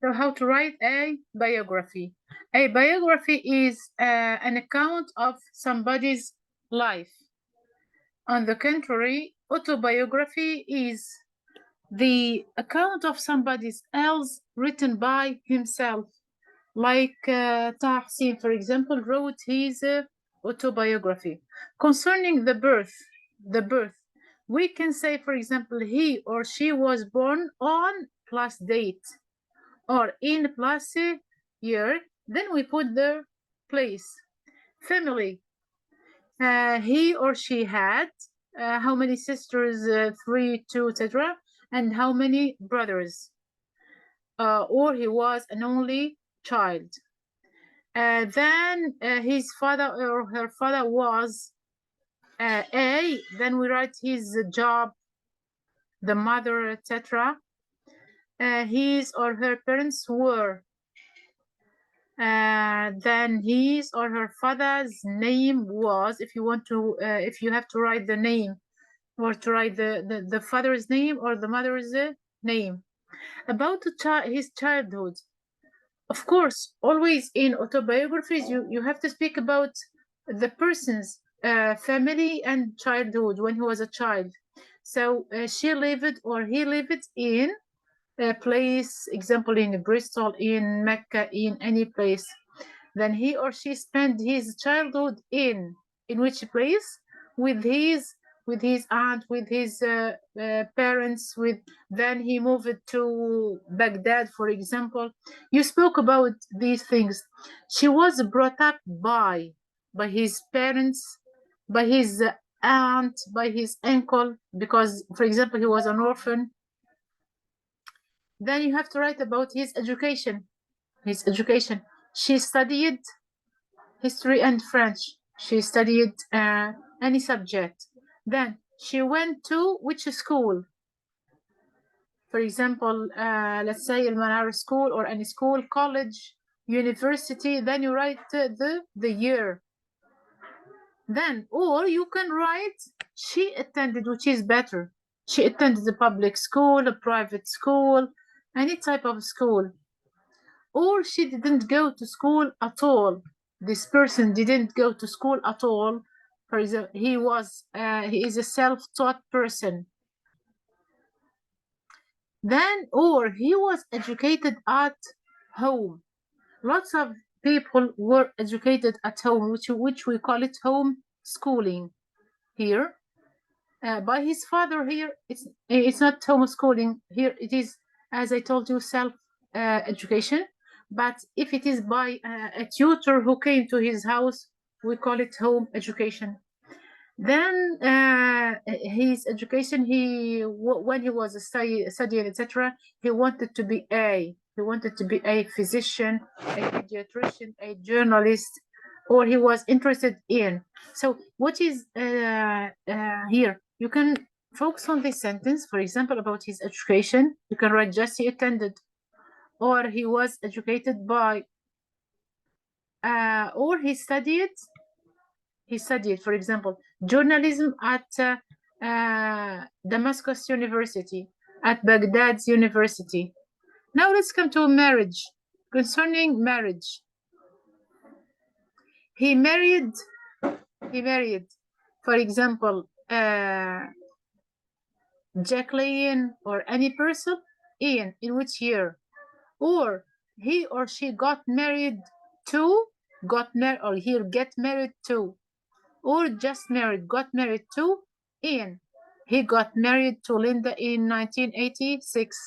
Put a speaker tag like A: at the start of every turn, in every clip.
A: So, how to write a biography? A biography is an account of somebody's life. On the contrary, autobiography is the account of somebody else written by himself. Like Taha Hussein, for example, wrote his autobiography. Concerning the birth, we can say, for example, he or she was born on plus date or in plus year. Then we put the place. Family, he or she had how many sisters, 3, 2, etc., and how many brothers, or he was an only child. Then his father or her father was A. Then we write his job, the mother, etc. His or her parents were. Then his or her father's name was. If you want to, if you have to write the name, or to write the father's name or the mother's name. About his childhood. Of course, always in autobiographies, you have to speak about the person's family and childhood when he was a child. So she lived or he lived in a place, example in Bristol, in Mecca, in any place. Then he or she spent his childhood in which place? With his aunt, with his parents. With then he moved to Baghdad, for example. You spoke about these things. She was brought up by his parents, by his aunt, by his uncle, because, for example, he was an orphan. Then you have to write about his education. His education. She studied history and French. She studied any subject. Then she went to which school? For example, let's say Al-Manar school or any school, college, university. Then you write the year. Then, or you can write she attended, which is better. She attended a public school, a private school, any type of school. Or she didn't go to school at all. This person didn't go to school at all. For example, he is a self-taught person. Then, or he was educated at home. Lots of people were educated at home, which we call it home schooling here. By his father here, it's not homeschooling here. It is, as I told you, self education. But if it is by a tutor who came to his house, we call it home education. Then his education, when he was studying, etc., he wanted to be a physician, a pediatrician, a journalist, or he was interested in. So what is here? You can focus on this sentence, for example, about his education. You can write just he attended, or he was educated by, or he studied, for example, journalism at Damascus University, at Baghdad's University. Now let's come to marriage. Concerning marriage, he married, for example, Jacqueline or any person in which year? Or he or she got married to, or here get married to, or just married, got married to in. He got married to Linda in 1986,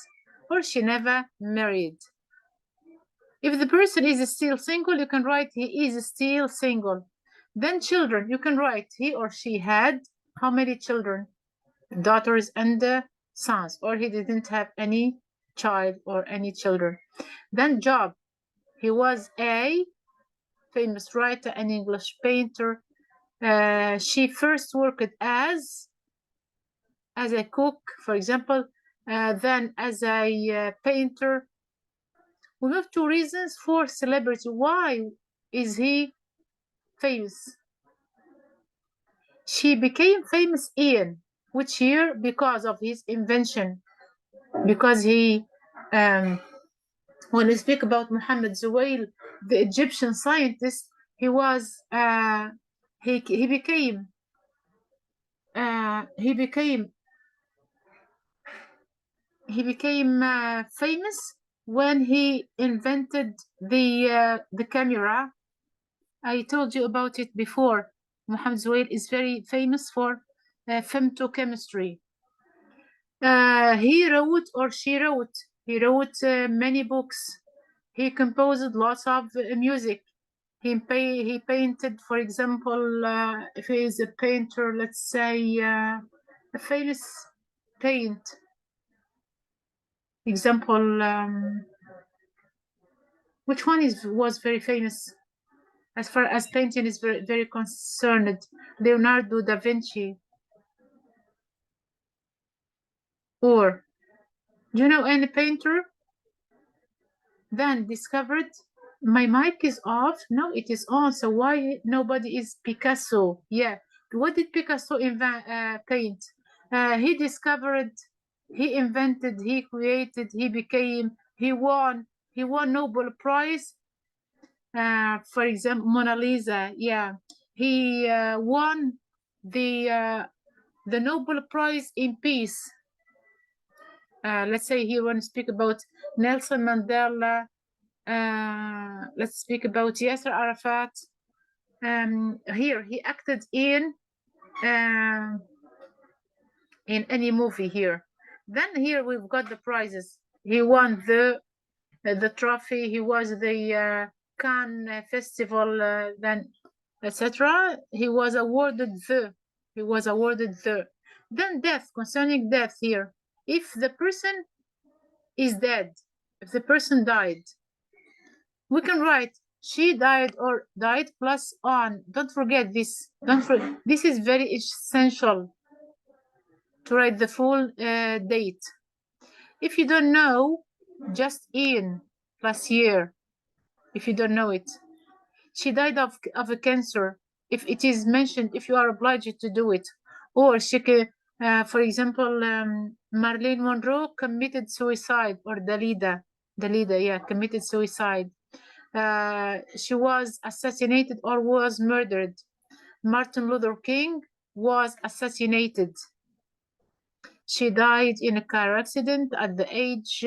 A: or she never married. If the person is still single, you can write he is still single. Then children, you can write he or she had how many children? Daughters and sons, or he didn't have any child or any children. Then job, he was a famous writer, an English painter. She first worked as a cook, for example, then as a painter. We have two reasons for celebrity. Why is he famous? She became famous in which year? Because of his invention. Because he when we speak about Muhammad Zuwail, the Egyptian scientist, he was he became he became famous when he invented the camera. I told you about it before. Muhammad Zuwail is very famous for femtochemistry. He wrote or she wrote. He wrote many books. He composed lots of music. He painted, for example, if he is a painter, let's say a famous paint. Example, which one was very famous as far as painting is very concerned? Leonardo da Vinci. Or do you know any painter then discovered? My mic is off. No, it is on. So why nobody is Picasso? Yeah. What did Picasso paint? He discovered, he invented, he created, he became, he won Nobel Prize. For example, Mona Lisa. Yeah, he won the Nobel Prize in Peace. Let's say here when we speak about Nelson Mandela, let's speak about Yasser Arafat. Here he acted in any movie here. Then here we've got the prizes. He won the trophy. He was the Cannes Festival, then etc. He was awarded the. Then death, concerning death here. If the person is dead, if the person died, we can write she died or died plus on. Don't forget this. This is very essential to write the full date. If you don't know, just in plus year. If you don't know it, she died of a cancer. If it is mentioned, if you are obliged to do it, or she can, for example, Marilyn Monroe committed suicide, or Dalida, yeah, committed suicide. She was assassinated or was murdered. Martin Luther King was assassinated. She died in a car accident at the age,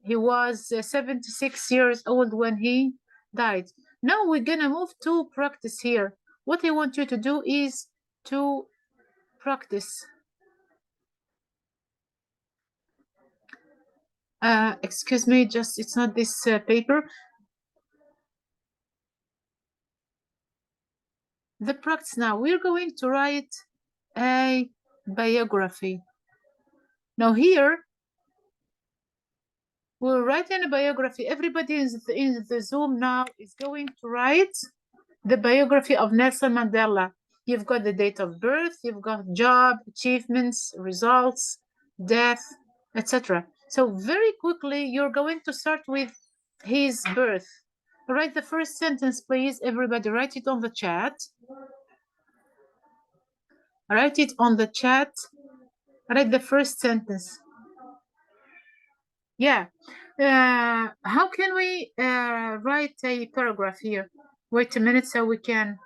A: he was 76 years old when he died. Now we're gonna move to practice here. What I want you to do is to practice. Excuse me, just it's not this paper. The practice now. We're going to write a biography. Now here, we're writing a biography. Everybody in the Zoom now is going to write the biography of Nelson Mandela. You've got the date of birth, you've got job, achievements, results, death, etc. So very quickly, you're going to start with his birth. Write the first sentence, please. Everybody write it on the chat. Write it on the chat. Write the first sentence. Yeah. How can we write a paragraph here? Wait a minute so we can,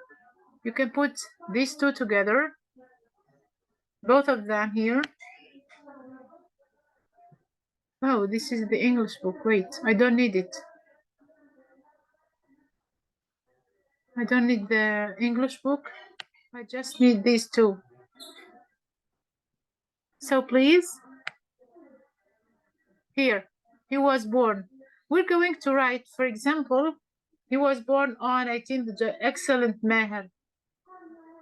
A: you can put these two together, both of them here. Oh, this is the English book. Wait, I don't need it. I don't need the English book. I just need these two. So please, here, he was born. We're going to write, for example, he was born on 18th, excellent Meher.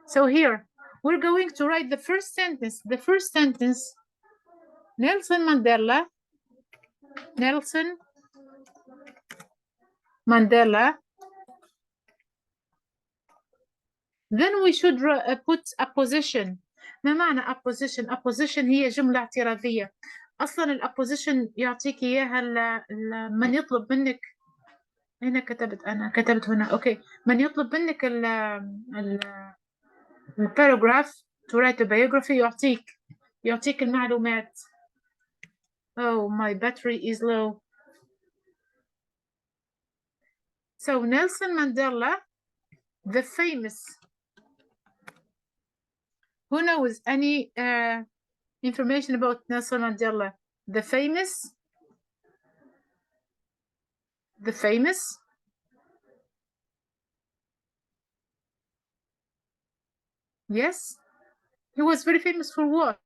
A: So here, we're going to write the first sentence. The first sentence, Nelson Mandela then we should put a position. ما معنى apposition؟ apposition هي جملة اعتراضية. أصلا الapposition يعطيك إياها من يطلب منك. هنا كتبت، أنا كتبت هنا. أوكي، من يطلب منك الباراجراف to write a biography يعطيك المعلومات. Oh, my battery is low. So Nelson Mandela, the famous. Who knows any information about Nelson Mandela? The famous? The famous? Yes? He was very famous for what?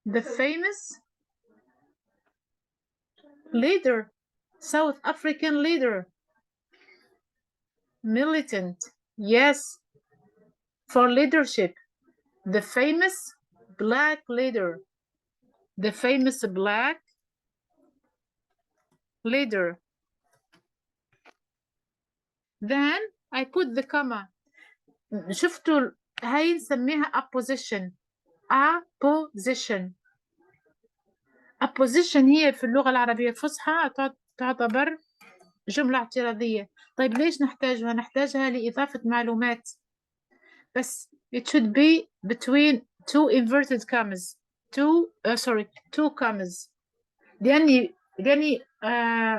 A: The famous leader, South African leader, militant, yes, for leadership. The famous black leader, the famous black leader. Then I put the comma. شفتوا هاي نسميها apposition. apposition. apposition هي في اللغة العربية الفصحى تعتبر جملة اعتراضية. طيب ليش نحتاجها؟ نحتاجها لإضافة معلومات. بس it should be between two inverted commas. two commas. لأني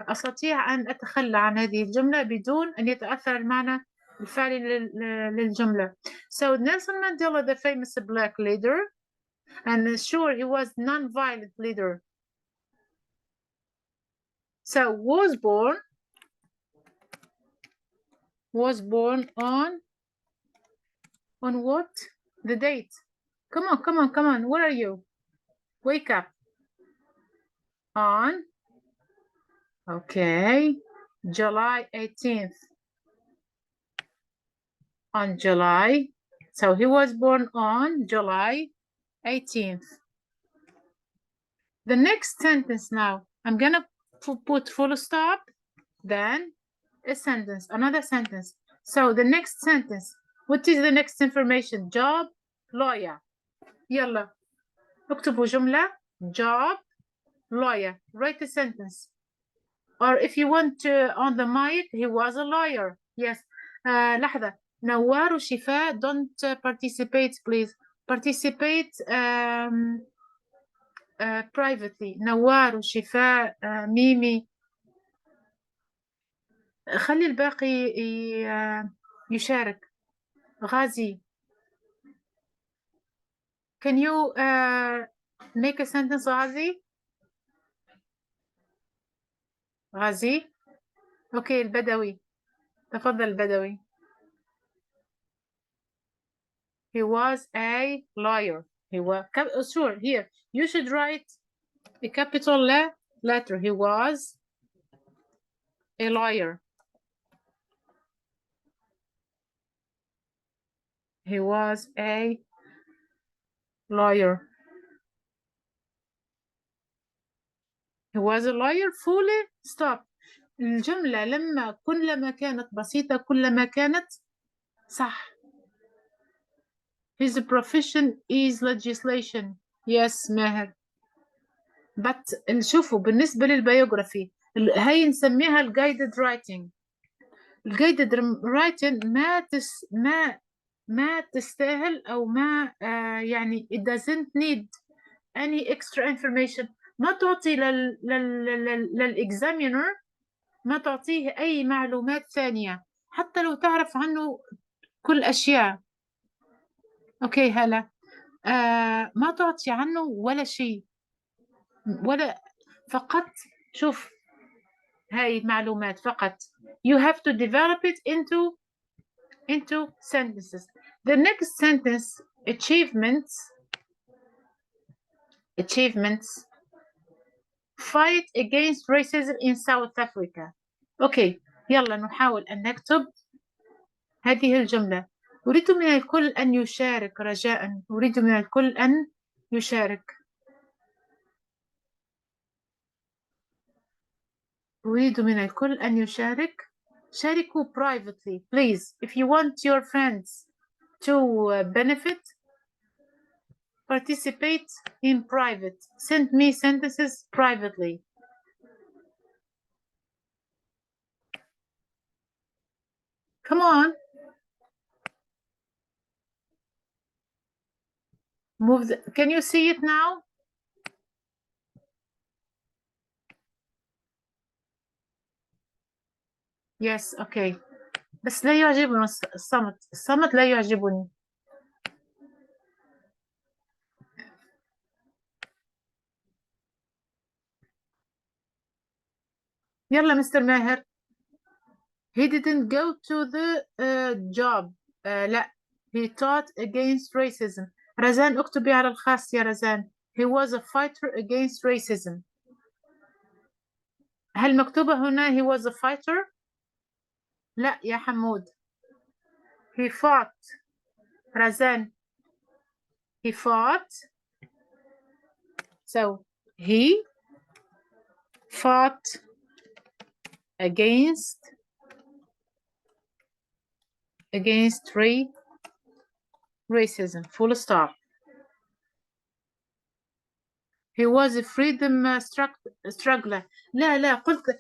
A: أستطيع أن أتخلى عن هذه الجملة بدون أن يتأثر المعنى الفعلي للجملة. So Nelson Mandela, the famous black leader, and sure he was non-violent leader. So was born on what? The date. Come on. Where are you? Wake up. On, okay, July 18th. On July. So he was born on July 18th. The next sentence now, I'm gonna put full stop, then a sentence, another sentence. So the next sentence, what is the next information? Job, lawyer. يلا اكتبوا جملة job, lawyer. Write a sentence. Or if you want to, on the mic, he was a lawyer. Yes. لحظة. نوار وشفاء, don't participate please. Participate privately. نوار وشفاء ميمي. خلي الباقي يشارك. غازي. Can you make a sentence غازي? غازي. Okay, البدوي. تفضل البدوي. He was a lawyer. He was, sure, here, you should write a capital letter. He was a lawyer. He was a lawyer. He was a lawyer. Fully stop. الجملة كلما كانت بسيطة كلما كانت صح. His profession is legislation. Yes, ماهر. But شوفوا بالنسبة للبيوغرافي هاي نسميها الجايدد رايتنج. الجايدد رايتنج ما تستاهل أو ما يعني it doesn't need any extra information. ما تعطي للإكزامينر ما تعطيه أي معلومات ثانية حتى لو تعرف عنه كل أشياء. أوكي هلا ما تعطي عنه ولا شيء ولا فقط شوف هاي معلومات فقط. You have to develop it into sentences. The next sentence, achievements. Fight against racism in South Africa. أوكي يلا نحاول أن نكتب هذه الجملة. أريد من الكل أن يشارك رجاء. أريد من الكل أن يشارك. أريد من الكل أن يشارك. شاركوا privately please. If you want your friends to benefit, participate in private. Send me sentences privately. Come on. Move can you see it now? Yes, okay. بس لا يعجبني الصمت لا يعجبني. يلا مستر ماهر. He didn't go to the job. لا. He taught against racism. رزان اكتبي على الخاص يا رزان. He was a fighter against racism. هل مكتوبة هنا he was a fighter؟ لا يا حمود. He fought. رزان. He fought. So he fought against racism. Full stop. He was a freedom struggler. لا لا قلت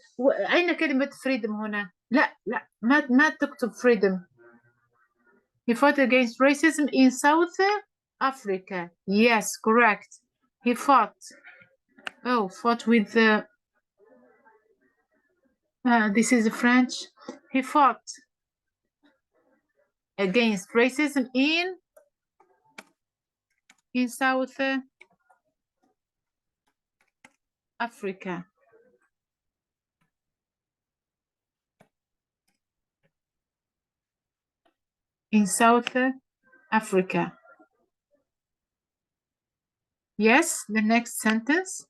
A: أين كلمة freedom هنا؟ لا لا ما تكتب freedom. He fought against racism in South Africa. Yes, correct. He fought. Oh, fought with the. This is French. He fought against racism in South Africa. In South Africa. Yes, the next sentence.